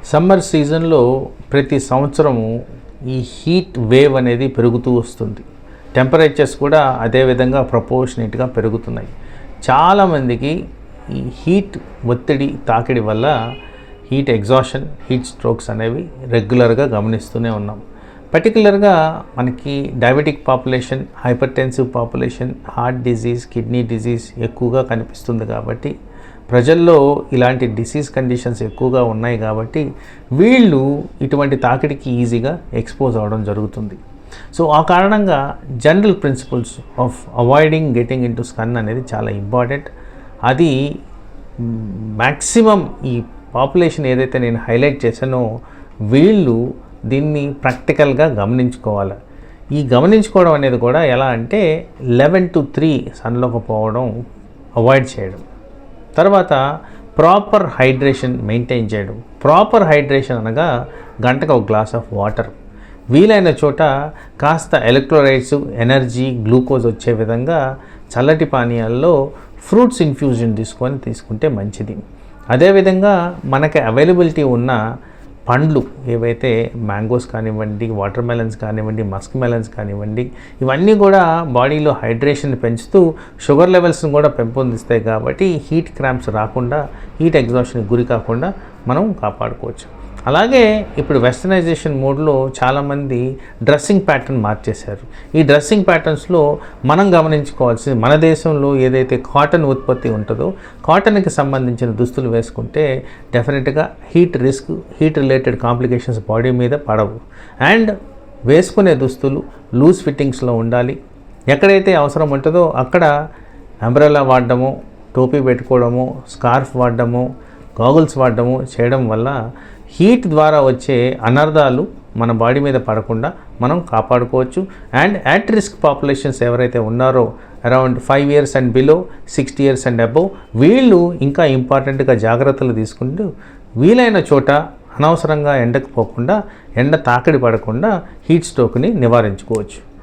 Summer సీజన్లో ప్రతి సంవత్సరము ఈ హీట్ వేవ్ అనేది పెరుగుతూ వస్తుంది. టెంపరేచర్స్ కూడా అదే విధంగా ప్రపోర్షనేట్గా పెరుగుతున్నాయి. చాలామందికి ఈ హీట్ ఒత్తిడి తాకిడి వల్ల హీట్ ఎగ్జాషన్, హీట్ స్ట్రోక్స్ అనేవి రెగ్యులర్గా గమనిస్తూనే ఉన్నాం. పర్టికులర్గా మనకి diabetic population, hypertensive population, heart disease, kidney disease ఎక్కువగా కనిపిస్తుంది కాబట్టి, ప్రజల్లో ఇలాంటి డిసీజ్ కండిషన్స్ ఎక్కువగా ఉన్నాయి కాబట్టి వీళ్ళు ఇటువంటి తాకిడికి ఈజీగా ఎక్స్పోజ్ అవ్వడం జరుగుతుంది. సో ఆ కారణంగా general principles of avoiding getting into skin అనేది చాలా ఇంపార్టెంట్. అది మ్యాక్సిమం ఈ పాపులేషన్ ఏదైతే నేను హైలైట్ చేశానో వీళ్ళు దీన్ని ప్రాక్టికల్గా గమనించుకోవాలి. ఈ గమనించుకోవడం అనేది కూడా ఎలా అంటే 11 to 3 సన్లోకి పోవడం అవాయిడ్ చేయడం, తర్వాత ప్రాపర్ హైడ్రేషన్ మెయింటైన్ చేయడం. ప్రాపర్ హైడ్రేషన్ అనగా గంటకు ఒక గ్లాస్ ఆఫ్ వాటర్, వీలైన చోట కాస్త ఎలక్ట్రోలైట్స్, ఎనర్జీ, గ్లూకోజ్ వచ్చే విధంగా చల్లటి పానీయాల్లో ఫ్రూట్స్ ఇన్ఫ్యూజన్ తీసుకుంటే మంచిది. అదేవిధంగా మనకి అవైలబిలిటీ ఉన్న పండ్లు ఏవైతే మ్యాంగోస్ కానివ్వండి, వాటర్ మెలన్స్ కానివ్వండి, మస్క్ మెలన్స్ కానివ్వండి, ఇవన్నీ కూడా బాడీలో హైడ్రేషన్ పెంచుతూ షుగర్ లెవెల్స్ని కూడా పెంపొందిస్తాయి కాబట్టి హీట్ క్రాంప్స్ రాకుండా, హీట్ ఎగ్జాషన్కి గురి కాకుండా మనం కాపాడుకోవచ్చు. అలాగే ఇప్పుడు వెస్టర్నైజేషన్ మోడ్లో చాలామంది డ్రెస్సింగ్ ప్యాటర్న్ మార్చేశారు. ఈ డ్రెస్సింగ్ ప్యాటర్న్స్లో మనం గమనించుకోవాల్సింది, మన దేశంలో ఏదైతే కాటన్ ఉత్పత్తి ఉంటుందో కాటన్కి సంబంధించిన దుస్తులు వేసుకుంటే డెఫినెట్గా heat risk, heat related complications body మీద పడవు. అండ్ వేసుకునే దుస్తులు లూజ్ ఫిట్టింగ్స్లో ఉండాలి. ఎక్కడైతే అవసరం ఉంటుందో అక్కడ అంబ్రెల్లా వాడడము, టోపీ పెట్టుకోవడము, స్కార్ఫ్ వాడడము, గాగుల్స్ వాడడము చేయడం వల్ల హీట్ ద్వారా వచ్చే అనర్థాలు మన బాడీ మీద పడకుండా మనం కాపాడుకోవచ్చు. అండ్ యాట్ రిస్క్ పాపులేషన్స్ ఎవరైతే ఉన్నారో around 5 years and below, 60 years and above, వీళ్ళు ఇంకా ఇంపార్టెంట్గా జాగ్రత్తలు తీసుకుంటూ వీలైన చోట అనవసరంగా ఎండకు పోకుండా, ఎండ తాకిడి పడకుండా హీట్ స్ట్రోక్ని నివారించుకోవచ్చు.